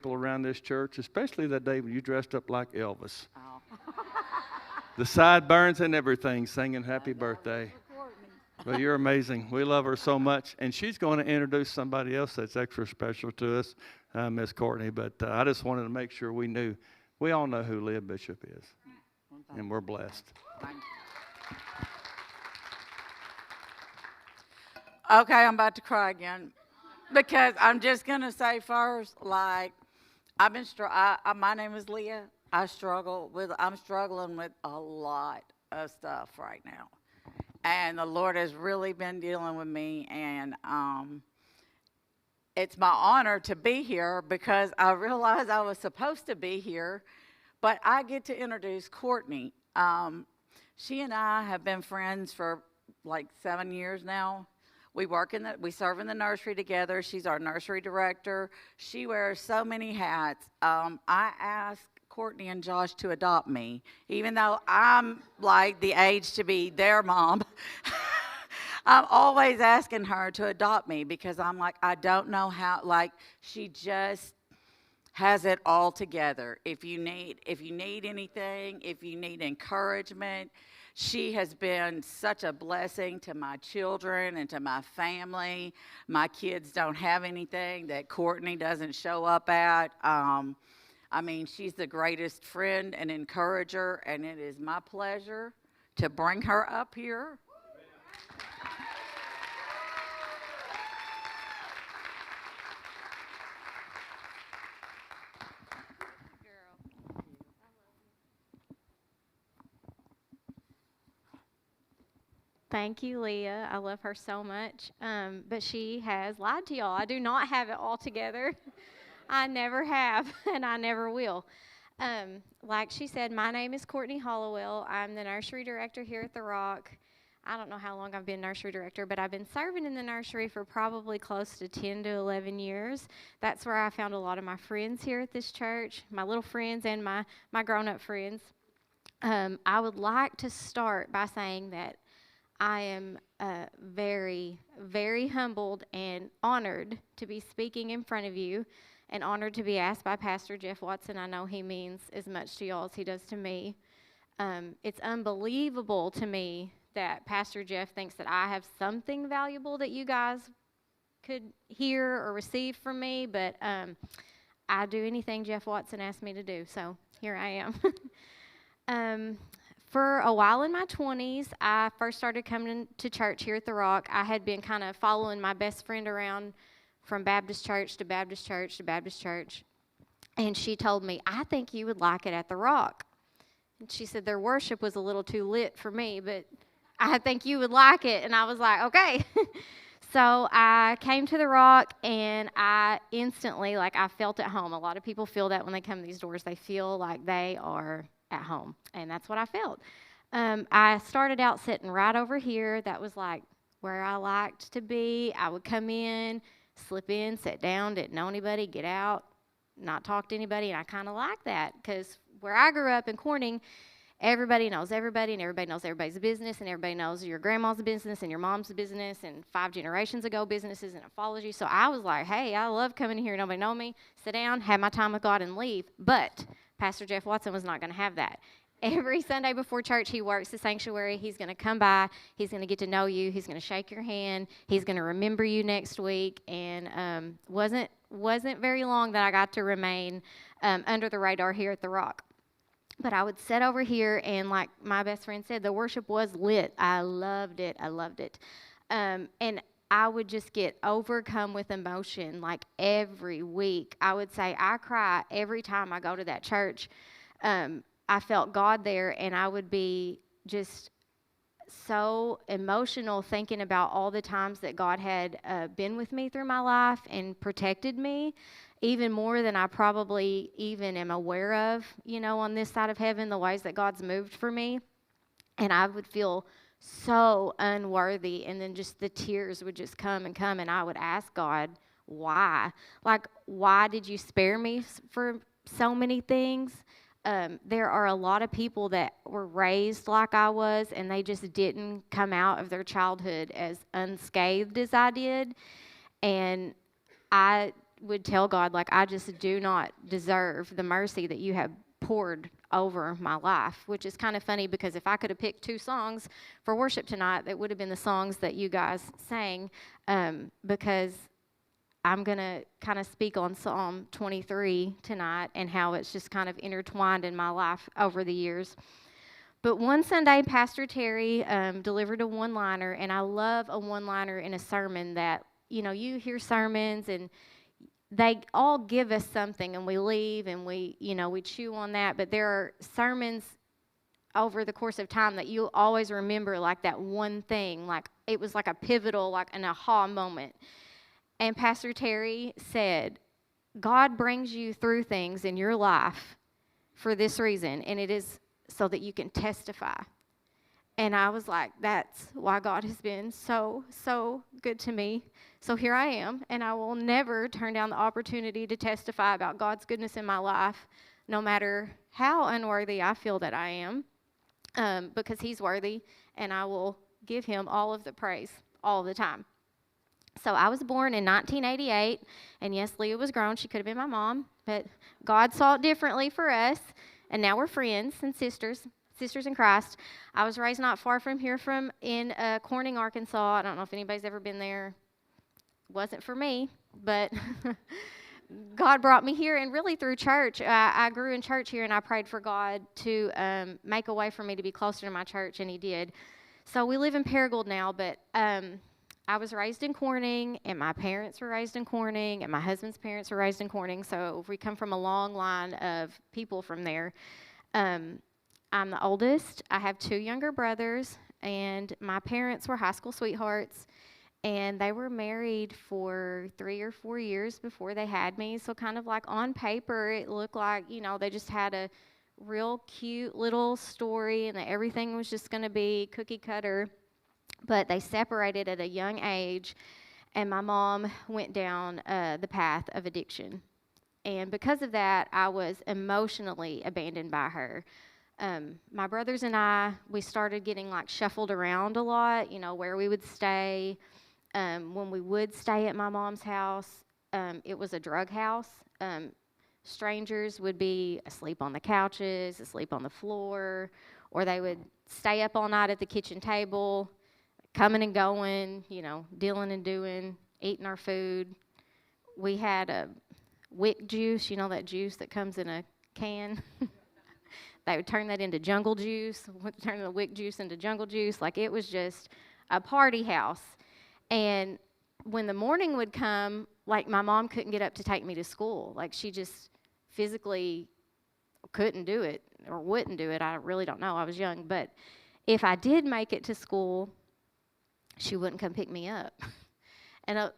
people around this church, especially that day when you dressed up like Elvis. Oh. The sideburns and everything, singing happy I know, birthday. for Courtney. But you're amazing. We love her so much. And she's going to introduce somebody else that's extra special to us, Miss Courtney. But I just wanted to make sure we all know who Leah Bishop is. Well, And we're blessed. thank you. Okay, I'm about to cry again. Because I'm just going to say first, like, my name is Leah. I'm struggling with a lot of stuff right now. And the Lord has really been dealing with me. And it's my honor to be here because I realized I was supposed to be here. But I get to introduce Courtney. She and I have been friends for like 7 years now. We serve in the nursery together. She's our nursery director. She wears so many hats. I asked Courtney and Josh to adopt me, even though I'm like the age to be their mom. I'm always asking her to adopt me because I'm like, I don't know how, like, she just has it all together. If you need anything, if you need encouragement, she has been such a blessing to my children and to my family. My kids don't have anything that Courtney doesn't show up at. I mean, she's the greatest friend and encourager, and it is my pleasure to bring her up here. Thank you, Leah. I love her so much. But she has lied to y'all. I do not have it all together. I never have, and I never will. Like she said, my name is Courtney Hollowell. I'm the nursery director here at The Rock. I don't know how long I've been nursery director, but I've been serving in the nursery for probably close to 10 to 11 years. That's where I found a lot of my friends here at this church, my little friends and my grown-up friends. I would like to start by saying that I am very, very humbled and honored to be speaking in front of you and honored to be asked by Pastor Jeff Watson. I know he means as much to y'all as he does to me. It's unbelievable to me that Pastor Jeff thinks that I have something valuable that you guys could hear or receive from me, but I do anything Jeff Watson asked me to do, so here I am. For a while in my 20s, I first started coming to church here at The Rock. I had been kind of following my best friend around from Baptist church to Baptist church to Baptist church. And she told me, I think you would like it at The Rock. And she said their worship was a little too lit for me, but I think you would like it. And I was like, okay. So I came to The Rock, and I instantly, I felt at home. A lot of people feel that when they come to these doors. They feel like they are at home, and that's what I felt. I started out sitting right over here. That was where I liked to be. I would come in, slip in, sit down, didn't know anybody, get out, not talk to anybody, and I kind of like that because where I grew up in Corning, everybody knows everybody, and everybody knows everybody's business, and everybody knows your grandma's business and your mom's business and 5 generations ago businesses, and it follows you. So I was like, hey, I love coming here. Nobody know me. Sit down, have my time with God, and leave. But Pastor Jeff Watson was not going to have that. Every Sunday before church, he works the sanctuary. He's going to come by. He's going to get to know you. He's going to shake your hand. He's going to remember you next week. And wasn't very long that I got to remain under the radar here at The Rock. But I would sit over here, and like my best friend said, the worship was lit. I loved it. I loved it. And I would just get overcome with emotion every week. I would say I cry every time I go to that church. I felt God there, and I would be just so emotional thinking about all the times that God had been with me through my life and protected me, even more than I probably even am aware of, on this side of heaven, the ways that God's moved for me. And I would feel so unworthy, and then just the tears would just come, and I would ask God, why? Why did you spare me for so many things? There are a lot of people that were raised like I was, and they just didn't come out of their childhood as unscathed as I did. And I would tell God, like, I just do not deserve the mercy that you have poured over my life, which is kind of funny because if I could have picked 2 songs for worship tonight, that would have been the songs that you guys sang, because I'm going to kind of speak on Psalm 23 tonight and how it's just kind of intertwined in my life over the years. But one Sunday, Pastor Terry delivered a one-liner, and I love a one-liner in a sermon that, you know, you hear sermons and they all give us something and we leave and we chew on that. But there are sermons over the course of time that you always remember, like that one thing, like it was like a pivotal, like an aha moment. And Pastor Terry said, God brings you through things in your life for this reason, and it is so that you can testify. And I was like, that's why God has been so, so good to me. So here I am, and I will never turn down the opportunity to testify about God's goodness in my life, no matter how unworthy I feel that I am, because he's worthy, and I will give him all of the praise all the time. So I was born in 1988, and yes, Leah was grown. She could have been my mom, but God saw it differently for us, and now we're friends and sisters in Christ. I was raised not far from here in Corning, Arkansas. I don't know if anybody's ever been there. Wasn't for me, but God brought me here, and really through church. I grew in church here, and I prayed for God to make a way for me to be closer to my church, and he did. So we live in Paragould now, but I was raised in Corning, and my parents were raised in Corning, and my husband's parents were raised in Corning, so we come from a long line of people from there. I'm the oldest. I have 2 younger brothers, and my parents were high school sweethearts, and they were married for 3 or 4 years before they had me. So kind of like on paper, it looked like, you know, they just had a real cute little story and that everything was just going to be cookie cutter. But they separated at a young age, and my mom went down the path of addiction. And because of that, I was emotionally abandoned by her. My brothers and I, we started getting like shuffled around a lot, you know, where we would stay. When we would stay at my mom's house, it was a drug house. Strangers would be asleep on the couches, asleep on the floor, or they would stay up all night at the kitchen table, coming and going, you know, dealing and doing, eating our food. We had a wick juice, you know, that juice that comes in a can. They would turn that into jungle juice, turn the wick juice into jungle juice. Like, it was just a party house. And when the morning would come, like, my mom couldn't get up to take me to school. Like, she just physically couldn't do it or wouldn't do it. I really don't know. I was young. But if I did make it to school, she wouldn't come pick me up. And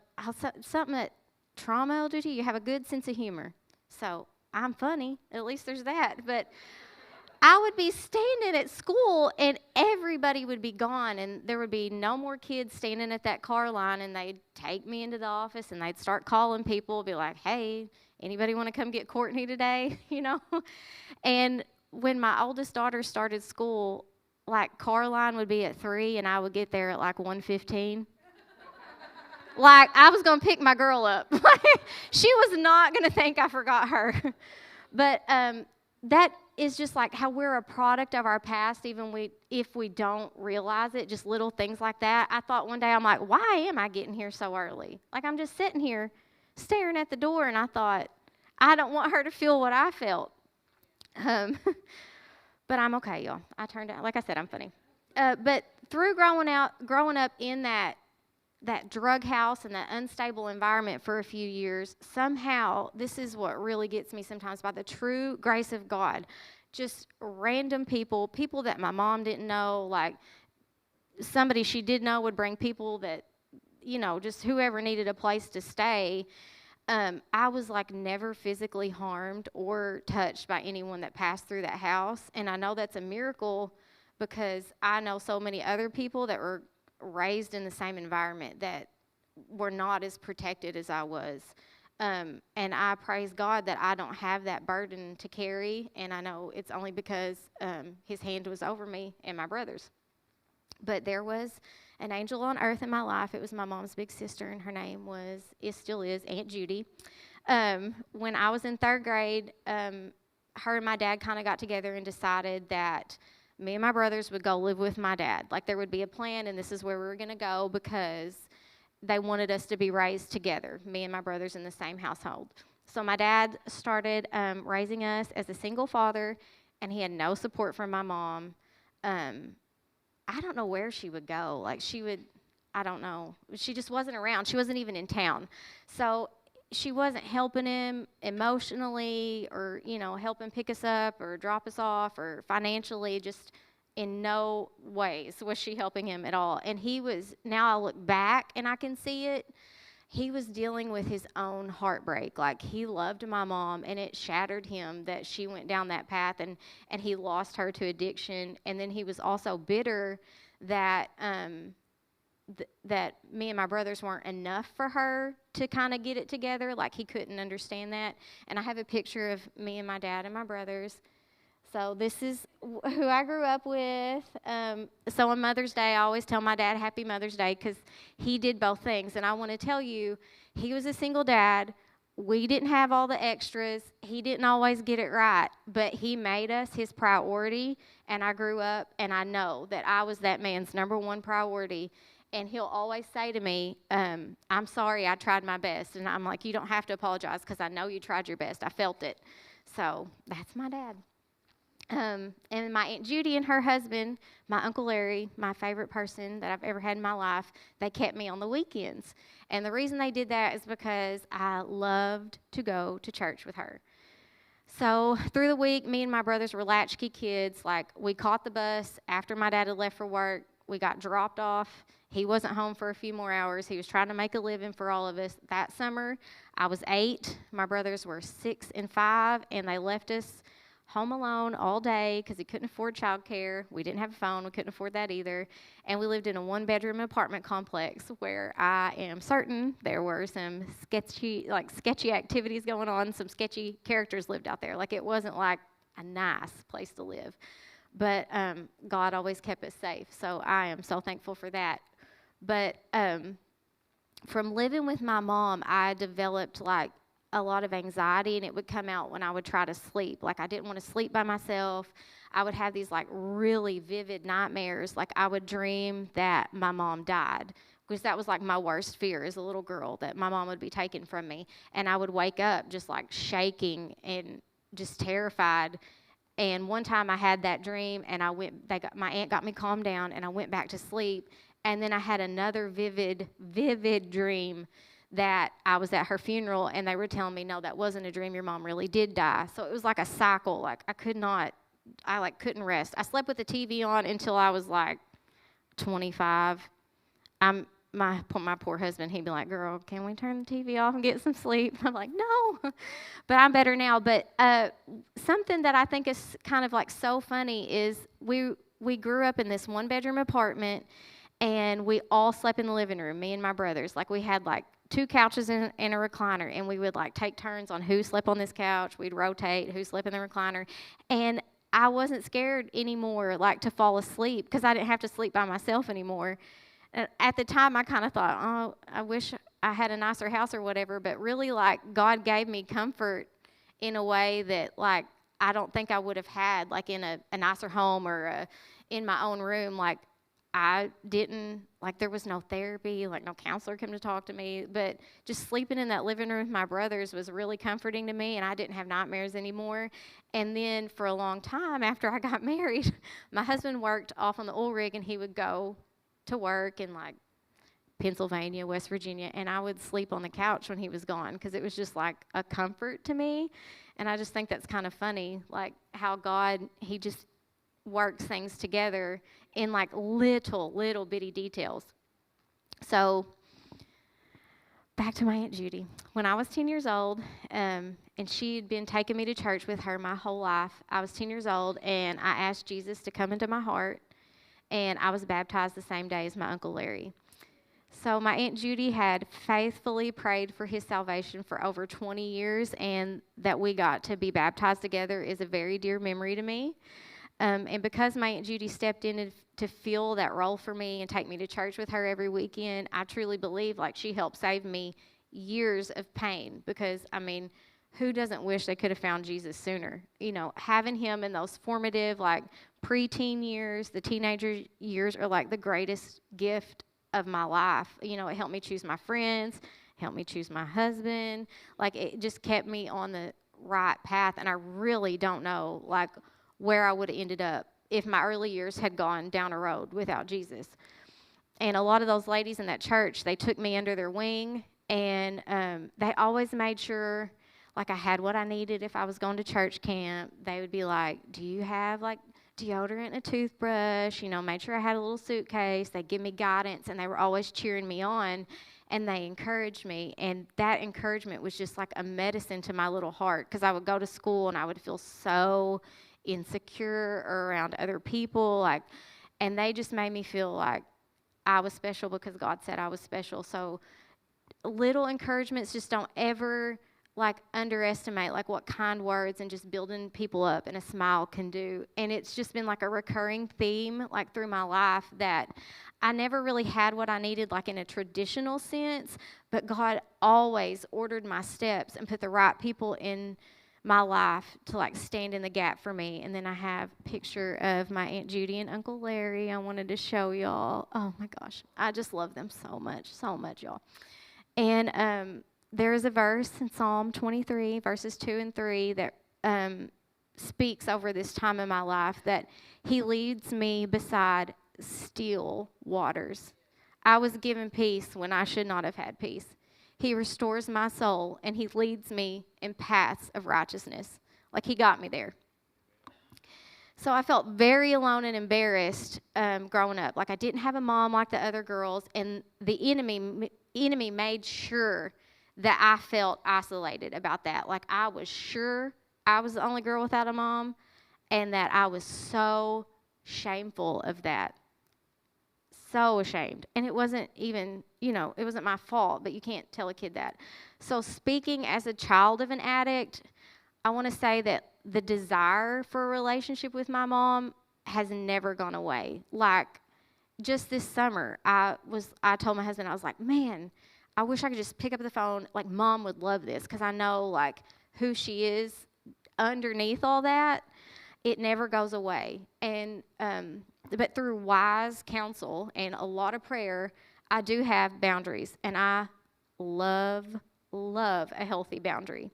something that trauma will do to you, you have a good sense of humor. So I'm funny. At least there's that. But I would be standing at school, and everybody would be gone, and there would be no more kids standing at that car line, and they'd take me into the office, and they'd start calling people, be like, hey, anybody want to come get Courtney today, you know? And when my oldest daughter started school, like, car line would be at 3, and I would get there at, like, 1:15. Like, I was going to pick my girl up. She was not going to think I forgot her. But that is just like how we're a product of our past, even if we don't realize it, just little things like that. I thought one day, I'm like, why am I getting here so early? Like, I'm just sitting here staring at the door, and I thought, I don't want her to feel what I felt. But I'm okay, y'all. I turned out, like I said, I'm funny. But through growing up in that drug house and that unstable environment for a few years, somehow, this is what really gets me sometimes, by the true grace of God. Just random people that my mom didn't know, like somebody she did know would bring people that, you know, just whoever needed a place to stay. I was like never physically harmed or touched by anyone that passed through that house. And I know that's a miracle because I know so many other people that were raised in the same environment that were not as protected as I was. And I praise God that I don't have that burden to carry, and I know it's only because his hand was over me and my brothers. But there was an angel on earth in my life. It was my mom's big sister, and her name still is Aunt Judy. When I was in 3rd grade, her and my dad kind of got together and decided that me and my brothers would go live with my dad. Like there would be a plan, and this is where we were going to go because they wanted us to be raised together, me and my brothers in the same household. So my dad started raising us as a single father, and he had no support from my mom. I don't know where she would go. Like I don't know. She just wasn't around. She wasn't even in town. So she wasn't helping him emotionally or, helping pick us up or drop us off or financially. Just in no ways was she helping him at all. And now I look back and I can see it. He was dealing with his own heartbreak. Like he loved my mom and it shattered him that she went down that path and he lost her to addiction. And then he was also bitter that that me and my brothers weren't enough for her to kind of get it together. Like he couldn't understand that. And I have a picture of me and my dad and my brothers. So this is who I grew up with. So on Mother's Day, I always tell my dad Happy Mother's Day because he did both things. And I want to tell you, he was a single dad. We didn't have all the extras. He didn't always get it right, but he made us his priority. And I grew up and I know that I was that man's number one priority. And he'll always say to me, I'm sorry, I tried my best. And I'm like, you don't have to apologize because I know you tried your best. I felt it. So that's my dad. And my Aunt Judy and her husband, my Uncle Larry, my favorite person that I've ever had in my life, they kept me on the weekends. And the reason they did that is because I loved to go to church with her. So through the week, me and my brothers were latchkey kids. Like we caught the bus after my dad had left for work. We got dropped off. He wasn't home for a few more hours. He was trying to make a living for all of us. That summer, I was 8. My brothers were 6 and 5, and they left us home alone all day because he couldn't afford childcare. We didn't have a phone. We couldn't afford that either. And we lived in a 1-bedroom apartment complex where I am certain there were some sketchy activities going on. Some sketchy characters lived out there. Like it wasn't like a nice place to live. But God always kept us safe. So I am so thankful for that. But from living with my mom, I developed like a lot of anxiety, and it would come out when I would try to sleep. Like I didn't want to sleep by myself. I would have these like really vivid nightmares. Like I would dream that my mom died, because that was like my worst fear as a little girl, that my mom would be taken from me. And I would wake up just like shaking and just terrified. And one time I had that dream, and my aunt got me calmed down, and I went back to sleep. And then I had another vivid dream that I was at her funeral, and they were telling me, no, that wasn't a dream. Your mom really did die. So it was like a cycle. Like I couldn't rest. I slept with the TV on until I was like 25. My poor husband, he'd be like, girl, can we turn the TV off and get some sleep? I'm like, no. But I'm better now. But something that I think is kind of like so funny is we grew up in this 1-bedroom apartment, and we all slept in the living room, me and my brothers. Like we had like 2 couches and a recliner, and we would like take turns on who slept on this couch. We'd rotate who slept in the recliner. And I wasn't scared anymore like to fall asleep because I didn't have to sleep by myself anymore. At the time, I kind of thought, oh, I wish I had a nicer house or whatever. But really, like, God gave me comfort in a way that, like, I don't think I would have had, like, in a nicer home or in my own room. Like, I didn't, like, there was no therapy, like, no counselor came to talk to me. But just sleeping in that living room with my brothers was really comforting to me, and I didn't have nightmares anymore. And then for a long time after I got married, my husband worked off on the oil rig, and he would go to work in like Pennsylvania, West Virginia, and I would sleep on the couch when he was gone because it was just like a comfort to me. And I just think that's kind of funny, like how God, he just works things together in like little bitty details. So back to my Aunt Judy. When I was 10 years old, and she had been taking me to church with her my whole life, I was 10 years old, and I asked Jesus to come into my heart. And I was baptized the same day as my Uncle Larry. So my Aunt Judy had faithfully prayed for his salvation for over 20 years, and that we got to be baptized together is a very dear memory to me. And because my Aunt Judy stepped in to fill that role for me and take me to church with her every weekend, I truly believe like she helped save me years of pain because, I mean, who doesn't wish they could have found Jesus sooner? You know, having him in those formative, like, preteen years, the teenager years are like the greatest gift of my life. You know, it helped me choose my friends, helped me choose my husband. Like, it just kept me on the right path, and I really don't know, like, where I would have ended up if my early years had gone down a road without Jesus. And a lot of those ladies in that church, they took me under their wing, and they always made sure, like, I had what I needed if I was going to church camp. They would be like, do you have, like, deodorant and a toothbrush? You know, made sure I had a little suitcase. They'd give me guidance, and they were always cheering me on, and they encouraged me. And that encouragement was just like a medicine to my little heart, because I would go to school, and I would feel so insecure around other people, like, and they just made me feel like I was special because God said I was special. So little encouragements, just don't ever, like, underestimate, like, what kind words and just building people up and a smile can do. And it's just been like a recurring theme, like, through my life, that I never really had what I needed, like, in a traditional sense, but God always ordered my steps and put the right people in my life to, like, stand in the gap for me. And then I have a picture of my Aunt Judy and Uncle Larry I wanted to show y'all. Oh my gosh, I just love them so much, y'all. And there is a verse in Psalm 23, verses 2 and 3, that speaks over this time in my life, that he leads me beside still waters. I was given peace when I should not have had peace. He restores my soul, and he leads me in paths of righteousness. Like, he got me there. So I felt very alone and embarrassed growing up. Like, I didn't have a mom like the other girls, and the enemy made sure that I felt isolated about that. Like, I was sure I was the only girl without a mom, and that I was so shameful of that. So ashamed. And it wasn't even, you know, it wasn't my fault, but you can't tell a kid that. So speaking as a child of an addict, I want to say that the desire for a relationship with my mom has never gone away. Like, just this summer, I told my husband, I was like, man, I wish I could just pick up the phone. Like, Mom would love this, because I know, like, who she is underneath all that. It never goes away. And but through wise counsel and a lot of prayer, I do have boundaries, and I love a healthy boundary.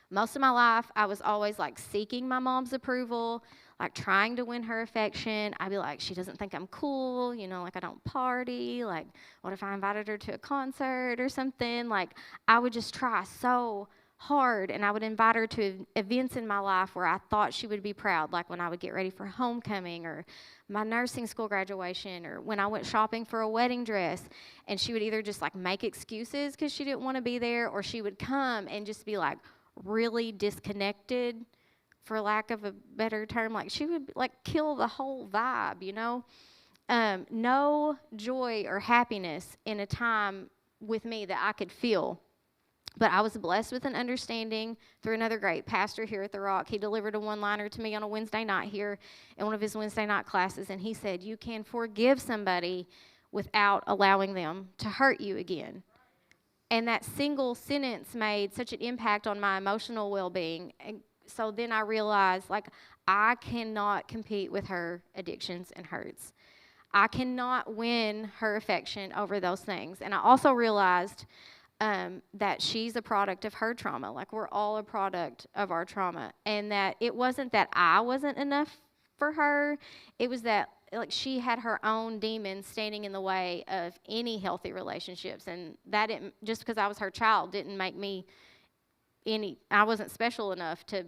Most of my life, I was always, like, seeking my mom's approval, like, trying to win her affection. I'd be like, she doesn't think I'm cool, you know, like, I don't party. Like, what if I invited her to a concert or something? Like, I would just try so hard, and I would invite her to events in my life where I thought she would be proud, like when I would get ready for homecoming or my nursing school graduation, or when I went shopping for a wedding dress. And she would either just, like, make excuses because she didn't want to be there, or she would come and just be, like, really disconnected, for lack of a better term. Like, she would, like, kill the whole vibe, you know. No joy or happiness in a time with me that I could feel. But I was blessed with an understanding through another great pastor here at The Rock. He delivered a one-liner to me on a Wednesday night here in one of his Wednesday night classes, and he said, you can forgive somebody without allowing them to hurt you again. And that single sentence made such an impact on my emotional well-being. And so then I realized, like, I cannot compete with her addictions and hurts. I cannot win her affection over those things. And I also realized that she's a product of her trauma. Like, we're all a product of our trauma. And that it wasn't that I wasn't enough for her. It was that, like, she had her own demons standing in the way of any healthy relationships. And that didn't, just because I was her child, didn't make me I wasn't special enough to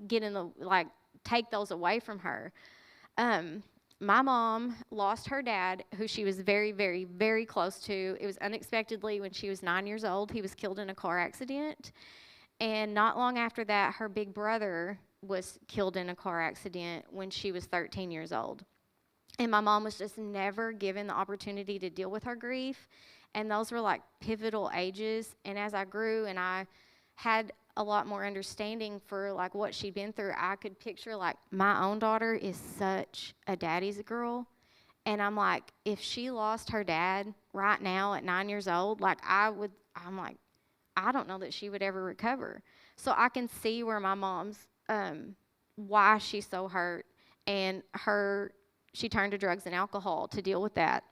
get in the, like, take those away from her. My mom lost her dad, who she was very, very, very close to. It was unexpectedly when she was 9 years old. He was killed in a car accident. And not long after that, her big brother was killed in a car accident when she was 13 years old. And my mom was just never given the opportunity to deal with her grief. And those were, like, pivotal ages. And as I grew and I had a lot more understanding for, like, what she'd been through, I could picture, like, my own daughter is such a daddy's girl. And I'm like, if she lost her dad right now at 9 years old, like I'm like, I don't know that she would ever recover. So I can see where my mom's, why she's so hurt, and she turned to drugs and alcohol to deal with that.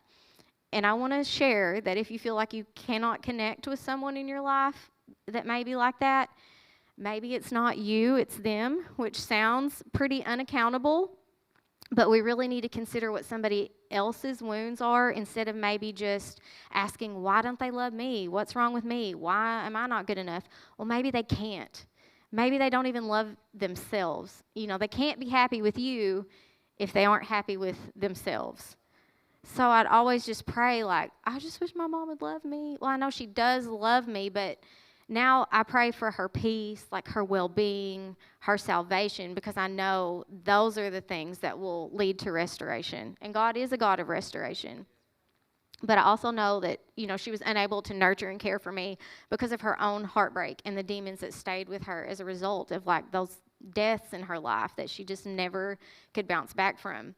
And I want to share that if you feel like you cannot connect with someone in your life that may be like that, maybe it's not you, it's them, which sounds pretty unaccountable. But we really need to consider what somebody else's wounds are instead of maybe just asking, why don't they love me? What's wrong with me? Why am I not good enough? Well, maybe they can't. Maybe they don't even love themselves. You know, they can't be happy with you if they aren't happy with themselves. So I'd always just pray, like, I just wish my mom would love me. Well, I know she does love me, but now I pray for her peace, like her well-being, her salvation, because I know those are the things that will lead to restoration. And God is a God of restoration. But I also know that, you know, she was unable to nurture and care for me because of her own heartbreak and the demons that stayed with her as a result of, like, those deaths in her life that she just never could bounce back from.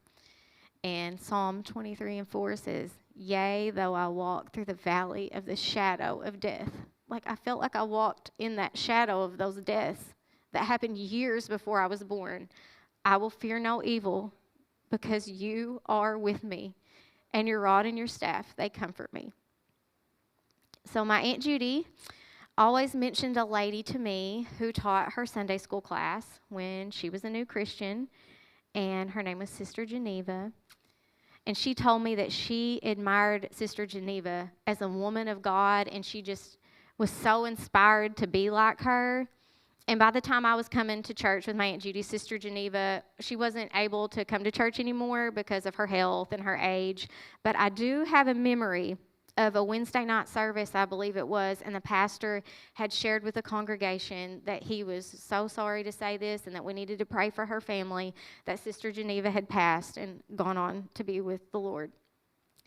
And Psalm 23:4 says, yea, though I walk through the valley of the shadow of death. Like, I felt like I walked in that shadow of those deaths that happened years before I was born. I will fear no evil because you are with me, and your rod and your staff, they comfort me. So my Aunt Judy always mentioned a lady to me who taught her Sunday school class when she was a new Christian, and her name was Sister Geneva. And she told me that she admired Sister Geneva as a woman of God, and she just was so inspired to be like her. And by the time I was coming to church with my Aunt Judy, Sister Geneva, she wasn't able to come to church anymore because of her health and her age. But I do have a memory of a Wednesday night service, I believe it was, and the pastor had shared with the congregation that he was so sorry to say this and that we needed to pray for her family, that Sister Geneva had passed and gone on to be with the Lord.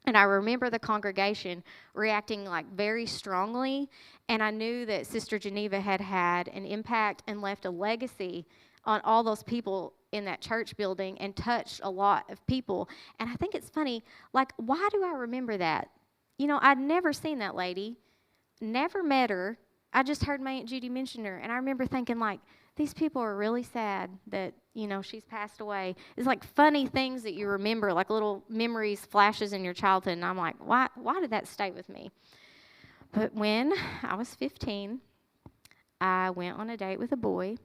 And I remember the congregation reacting like very strongly, and I knew that Sister Geneva had had an impact and left a legacy on all those people in that church building and touched a lot of people. And I think it's funny, like, why do I remember that? You know, I'd never seen that lady, never met her. I just heard my Aunt Judy mention her, and I remember thinking, like, these people are really sad that, you know, she's passed away. It's like funny things that you remember, like little memories, flashes in your childhood, and I'm like, why did that stay with me? But when I was 15, I went on a date with a boy,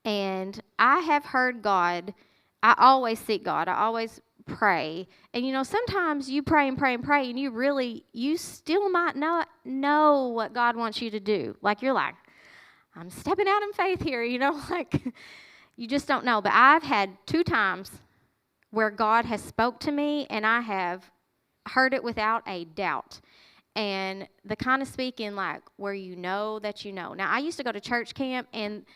and I have heard God. I always seek God. I always pray. And, you know, sometimes you pray and pray and pray, and you still might not know what God wants you to do. Like, you're like, I'm stepping out in faith here, you know, like, you just don't know. But I've had 2 times where God has spoke to me, and I have heard it without a doubt. And the kind of speaking, like, where you know that you know. Now, I used to go to church camp, and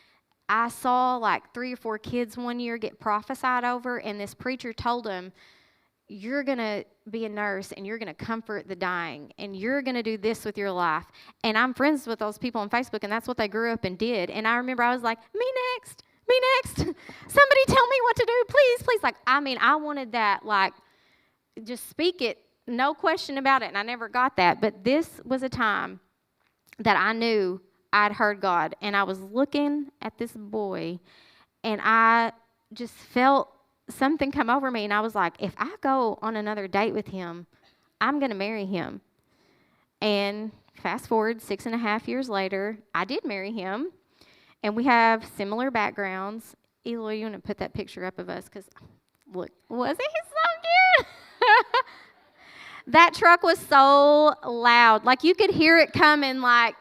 I saw like 3 or 4 kids one year get prophesied over, and this preacher told them, you're going to be a nurse, and you're going to comfort the dying, and you're going to do this with your life. And I'm friends with those people on Facebook, and that's what they grew up and did. And I remember I was like, me next. Somebody tell me what to do, please. Like, I mean, I wanted that, like, just speak it, no question about it, and I never got that. But this was a time that I knew I'd heard God, and I was looking at this boy, and I just felt something come over me, and I was like, if I go on another date with him, I'm going to marry him. And fast forward 6.5 years later, I did marry him, and we have similar backgrounds. Eloy, you want to put that picture up of us? Because, look, wasn't he so cute? That truck was so loud. Like, you could hear it coming, like,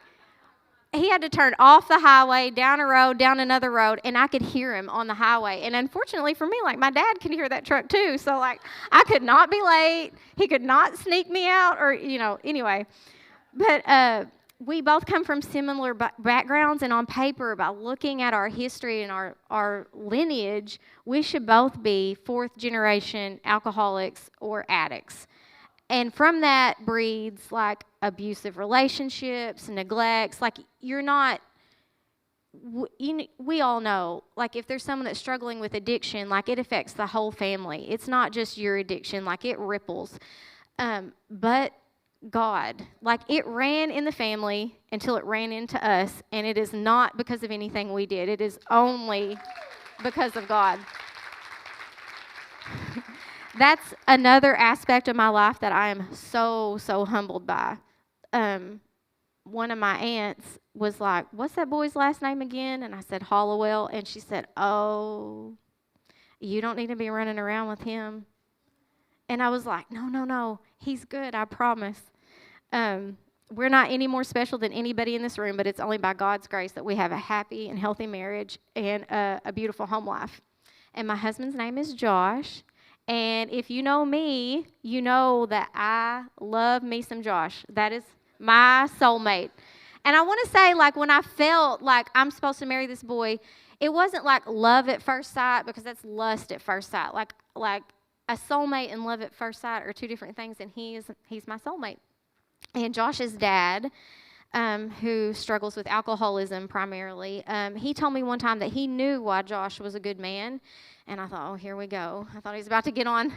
he had to turn off the highway, down a road, down another road, and I could hear him on the highway. And unfortunately for me, like, my dad could hear that truck too. So, like, I could not be late. He could not sneak me out or, you know, anyway. But we both come from similar backgrounds, and on paper, by looking at our history and our lineage, we should both be 4th generation alcoholics or addicts. And from that breeds, like, abusive relationships, neglects. Like, we all know, like, if there's someone that's struggling with addiction, like, it affects the whole family. It's not just your addiction, like, it ripples. But God, like, it ran in the family until it ran into us, and it is not because of anything we did. It is only because of God. That's another aspect of my life that I am so, so humbled by. One of my aunts was like, "What's that boy's last name again?" And I said, "Hollowell." And she said, "Oh, you don't need to be running around with him." And I was like, No. He's good, I promise. We're not any more special than anybody in this room, but it's only by God's grace that we have a happy and healthy marriage and a beautiful home life. And my husband's name is Josh. And if you know me, you know that I love me some Josh. That is my soulmate. And I want to say, like, when I felt like I'm supposed to marry this boy, it wasn't like love at first sight, because that's lust at first sight. Like a soulmate and love at first sight are two different things, and he's my soulmate. And Josh's dad, who struggles with alcoholism primarily, he told me one time that he knew why Josh was a good man. And I thought, oh, here we go. I thought he was about to get on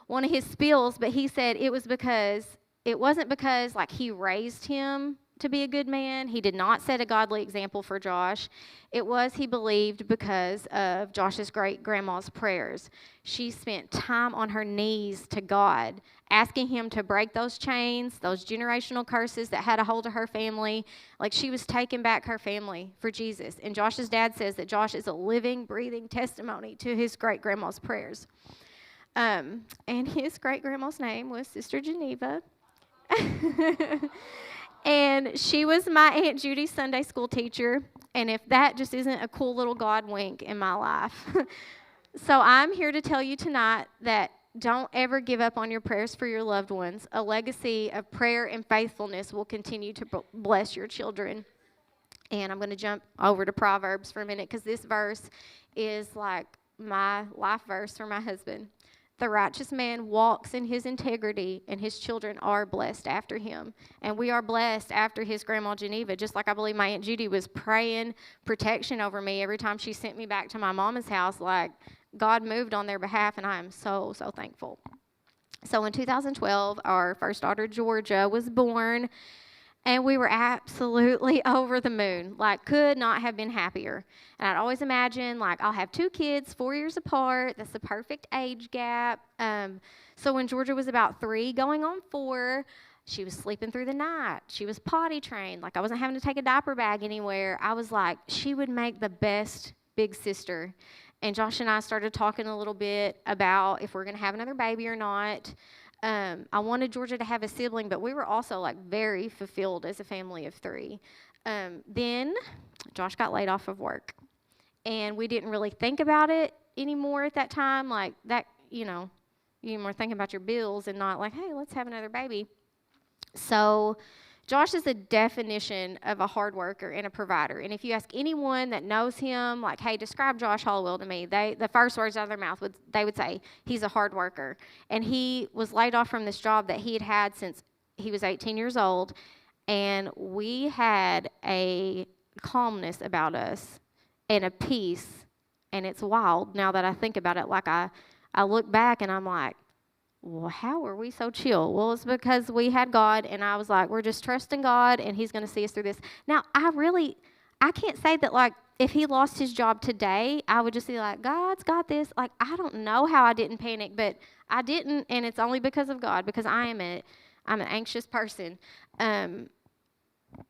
one of his spills, but he said it wasn't because like he raised him to be a good man. He did not set a godly example for Josh. It was, he believed, because of Josh's great-grandma's prayers. She spent time on her knees to God, asking him to break those chains, those generational curses that had a hold of her family. Like, she was taking back her family for Jesus. And Josh's dad says that Josh is a living, breathing testimony to his great-grandma's prayers. And his great-grandma's name was Sister Geneva. And she was my Aunt Judy's Sunday school teacher. And if that just isn't a cool little God wink in my life. So I'm here to tell you tonight that don't ever give up on your prayers for your loved ones. A legacy of prayer and faithfulness will continue to bless your children. And I'm going to jump over to Proverbs for a minute, because this verse is like my life verse for my husband. The righteous man walks in his integrity, and his children are blessed after him. And we are blessed after his grandma Geneva, just like I believe my Aunt Judy was praying protection over me every time she sent me back to my mama's house. Like, God moved on their behalf, and I am so, so thankful. So in 2012, our first daughter, Georgia, was born. And we were absolutely over the moon, like could not have been happier. And I'd always imagine, like, I'll have 2 kids 4 years apart. That's the perfect age gap. So when Georgia was about 3 going on 4, she was sleeping through the night. She was potty trained. Like, I wasn't having to take a diaper bag anywhere. I was like, she would make the best big sister. And Josh and I started talking a little bit about if we're going to have another baby or not. I wanted Georgia to have a sibling, but we were also like very fulfilled as a family of 3. Then Josh got laid off of work, and we didn't really think about it anymore at that time. Like that, you were thinking about your bills and not like, hey, let's have another baby. So Josh is a definition of a hard worker and a provider. And if you ask anyone that knows him, like, hey, describe Josh Hollowell to me, the first words out of their mouth they would say, he's a hard worker. And he was laid off from this job that he had had since he was 18 years old. And we had a calmness about us and a peace. And it's wild now that I think about it. Like, I look back and I'm like, well, how are we so chill? Well, it's because we had God, and I was like, we're just trusting God, and he's going to see us through this. Now, I can't say that, like, if he lost his job today, I would just be like, God's got this. Like, I don't know how I didn't panic, but I didn't, and it's only because of God, because I'm an anxious person.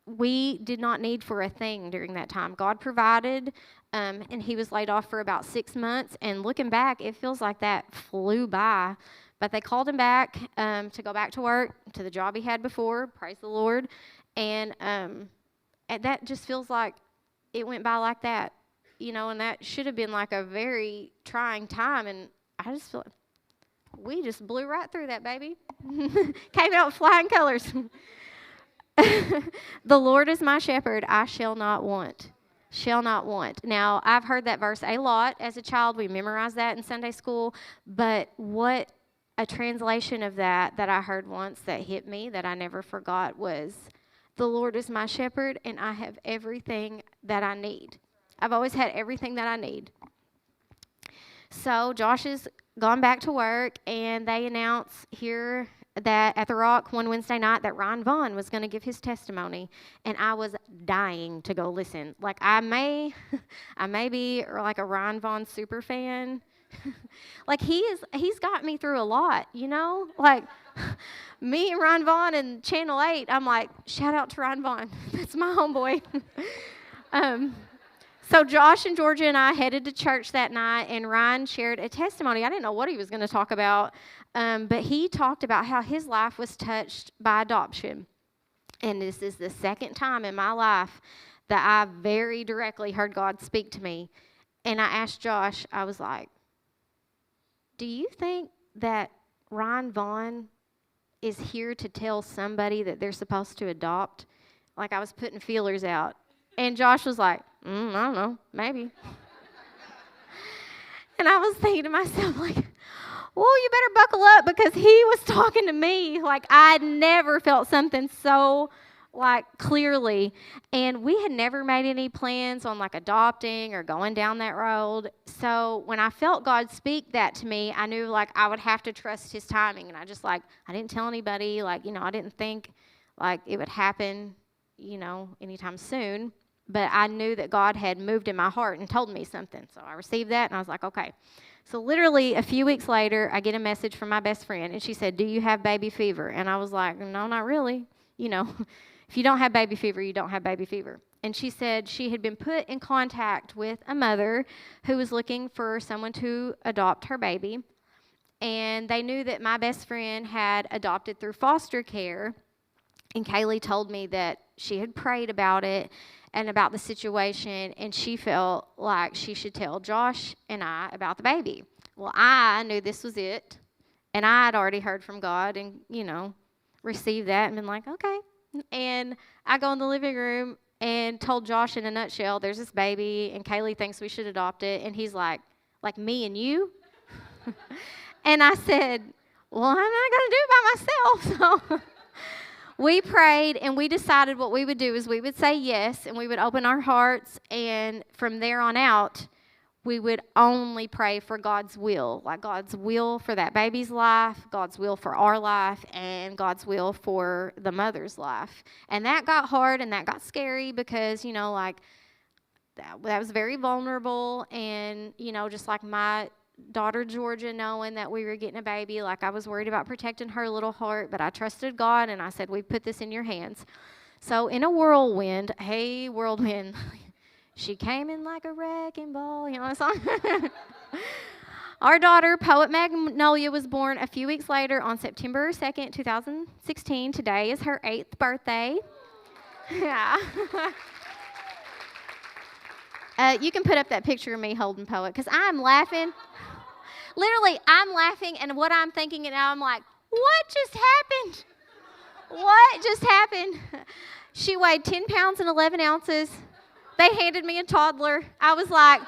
We did not need for a thing during that time. God provided, and he was laid off for about 6 months, and looking back, it feels like that flew by. But they called him back to go back to work, to the job he had before, praise the Lord. And that just feels like it went by like that, and that should have been like a very trying time. And I just feel like we just blew right through that, baby. Came out with flying colors. The Lord is my shepherd, I shall not want. Shall not want. Now, I've heard that verse a lot as a child. We memorized that in Sunday school. But what a translation of that I heard once that hit me that I never forgot was, the Lord is my shepherd, and I have everything that I need. I've always had everything that I need. So Josh has gone back to work, and they announced here that at the Rock one Wednesday night that Ryan Vaughn was going to give his testimony, and I was dying to go listen. Like I may be like a Ryan Vaughn super fan. Like he's got me through a lot, you know? Like me and Ryan Vaughn and Channel 8, I'm like, shout out to Ryan Vaughn. That's my homeboy. So Josh and Georgia and I headed to church that night, and Ryan shared a testimony. I didn't know what he was going to talk about, but he talked about how his life was touched by adoption. And this is the second time in my life that I very directly heard God speak to me. And I asked Josh, I was like, do you think that Ryan Vaughn is here to tell somebody that they're supposed to adopt? Like I was putting feelers out. And Josh was like, I don't know, maybe. And I was thinking to myself, like, well, you better buckle up, because he was talking to me like I'd never felt something so, like, clearly. And we had never made any plans on, like, adopting or going down that road. So when I felt God speak that to me, I knew, like, I would have to trust his timing. And I just, like, I didn't tell anybody, like, I didn't think, like, it would happen, anytime soon. But I knew that God had moved in my heart and told me something. So I received that, and I was like, okay. So literally a few weeks later, I get a message from my best friend, and she said, do you have baby fever? And I was like, no, not really. If you don't have baby fever, you don't have baby fever. And she said she had been put in contact with a mother who was looking for someone to adopt her baby. And they knew that my best friend had adopted through foster care. And Kaylee told me that she had prayed about it and about the situation, and she felt like she should tell Josh and I about the baby. Well, I knew this was it, and I had already heard from God and, received that and been like, okay. And I go in the living room and told Josh in a nutshell, there's this baby, and Kaylee thinks we should adopt it. And he's like me and you? And I said, well, I'm not going to do it by myself, so... We prayed, and we decided what we would do is we would say yes, and we would open our hearts, and from there on out, we would only pray for God's will, like God's will for that baby's life, God's will for our life, and God's will for the mother's life. And that got hard, and that got scary because, that was very vulnerable, and, just like my daughter Georgia, knowing that we were getting a baby, like I was worried about protecting her little heart, but I trusted God, and I said, we put this in your hands. So in a whirlwind, hey whirlwind, she came in like a wrecking ball, you know what I'm saying? Our daughter, Poet Magnolia, was born a few weeks later on September 2nd, 2016. Today is her 8th birthday. Yeah. You can put up that picture of me holding Poet, because I'm laughing. Literally, I'm laughing, and what I'm thinking, and I'm like, what just happened? What just happened? She weighed 10 pounds and 11 ounces. They handed me a toddler. I was like,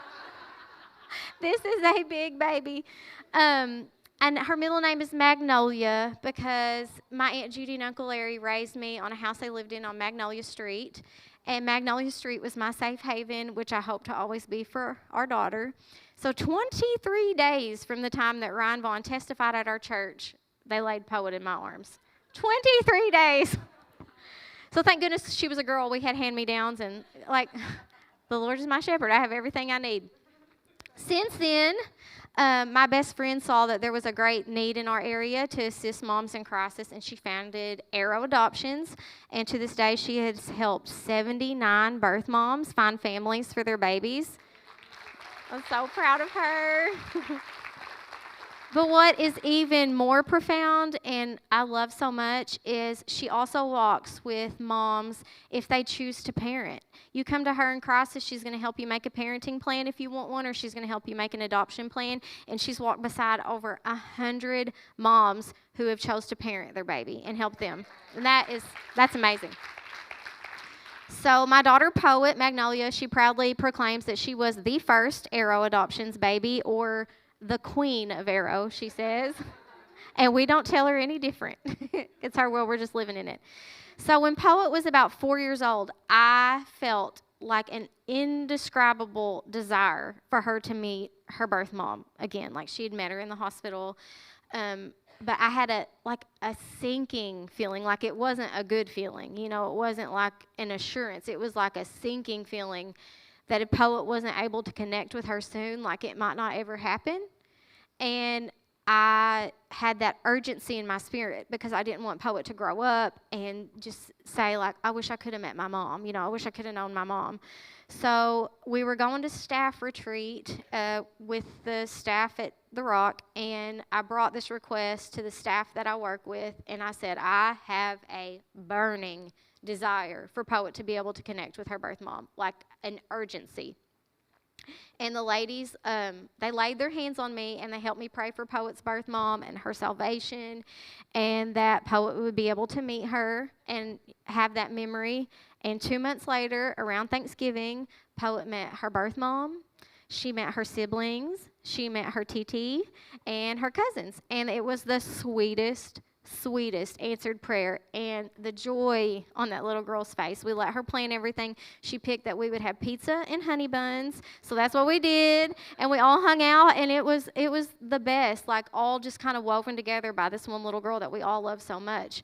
this is a big baby. And her middle name is Magnolia because my Aunt Judy and Uncle Larry raised me on a house they lived in on Magnolia Street. And Magnolia Street was my safe haven, which I hope to always be for our daughter. So 23 days from the time that Ryan Vaughn testified at our church, they laid Poet in my arms. 23 days. So thank goodness she was a girl. We had hand-me-downs, and the Lord is my shepherd. I have everything I need. Since then, my best friend saw that there was a great need in our area to assist moms in crisis, and she founded Arrow Adoptions. And to this day, she has helped 79 birth moms find families for their babies. I'm so proud of her. But what is even more profound, and I love so much, is she also walks with moms if they choose to parent. You come to her in crisis, she's going to help you make a parenting plan if you want one, or she's going to help you make an adoption plan. And she's walked beside over 100 moms who have chose to parent their baby and help them. And that's amazing. So my daughter Poet, Magnolia, she proudly proclaims that she was the first Arrow Adoptions baby, or the queen of Arrow, she says. And we don't tell her any different. It's her world, we're just living in it. So when Poet was about 4 years old, I felt like an indescribable desire for her to meet her birth mom again. Like she had met her in the hospital. But I had a sinking feeling, like it wasn't a good feeling. You know, it wasn't like an assurance. It was like a sinking feeling that if Poet wasn't able to connect with her soon, like it might not ever happen. And I had that urgency in my spirit because I didn't want Poet to grow up and just say, like, I wish I could have met my mom. You know, I wish I could have known my mom. So we were going to staff retreat with the staff at The Rock, and I brought this request to the staff that I work with, and I said, I have a burning desire for Poet to be able to connect with her birth mom, like an urgency. And the ladies, they laid their hands on me, and they helped me pray for Poet's birth mom and her salvation, and that Poet would be able to meet her and have that memory. And 2 months later, around Thanksgiving, Poet met her birth mom. She met her siblings. She met her TT and her cousins. And it was the sweetest answered prayer, and the joy on that little girl's face. We let her plan everything. She picked that we would have pizza and honey buns, so that's what we did, and we all hung out, and it was the best, like all just kind of woven together by this one little girl that we all love so much.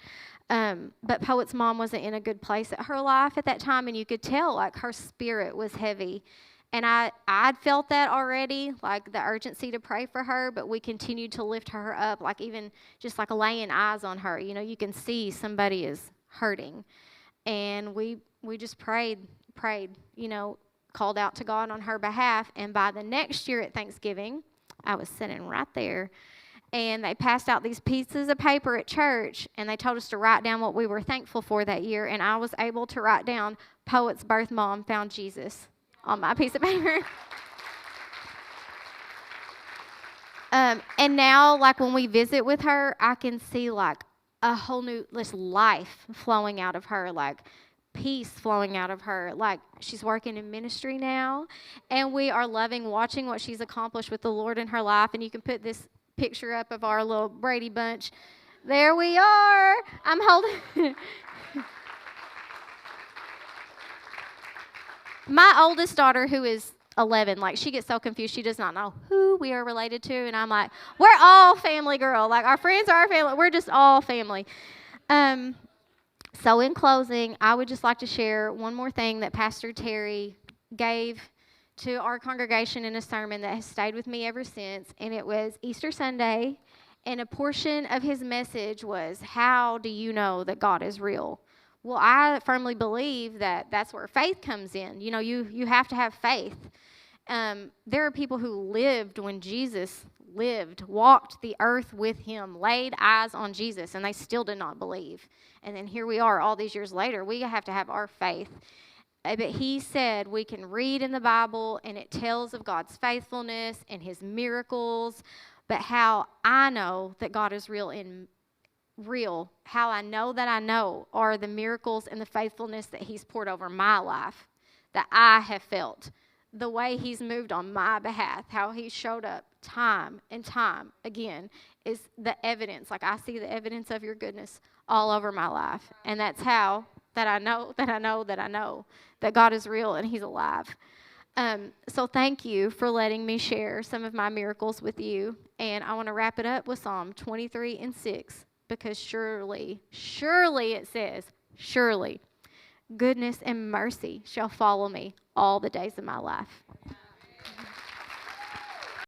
But Poet's mom wasn't in a good place at her life at that time, and you could tell like her spirit was heavy. And I'd felt that already, like the urgency to pray for her, but we continued to lift her up, like even just like laying eyes on her. You know, you can see somebody is hurting. And we just prayed, you know, called out to God on her behalf. And by the next year at Thanksgiving, I was sitting right there, and they passed out these pieces of paper at church, and they told us to write down what we were thankful for that year. And I was able to write down, Poet's birth mom found Jesus, on my piece of paper. And now, like when we visit with her, I can see like a whole new life flowing out of her, like peace flowing out of her. Like she's working in ministry now, and we are loving watching what she's accomplished with the Lord in her life. And you can put this picture up of our little Brady bunch. There we are. I'm holding... My oldest daughter, who is 11, like she gets so confused. She does not know who we are related to. And I'm like, we're all family, girl. Like our friends are our family. We're just all family. So in closing, I would just like to share one more thing that Pastor Terry gave to our congregation in a sermon that has stayed with me ever since. And it was Easter Sunday. And a portion of his message was, how do you know that God is real? Well, I firmly believe that that's where faith comes in. You know, you have to have faith. There are people who lived when Jesus lived, walked the earth with him, laid eyes on Jesus, and they still did not believe. And then here we are all these years later. We have to have our faith. But he said we can read in the Bible, and it tells of God's faithfulness and his miracles. But how I know that God is real, how I know that I know, are the miracles and the faithfulness that he's poured over my life, that I have felt, the way he's moved on my behalf, how he showed up time and time again, is the evidence. Like I see the evidence of your goodness all over my life. And that's how that I know that God is real and he's alive. So thank you for letting me share some of my miracles with you. And I want to wrap it up with Psalm 23:6. Because surely it says, surely goodness and mercy shall follow me all the days of my life.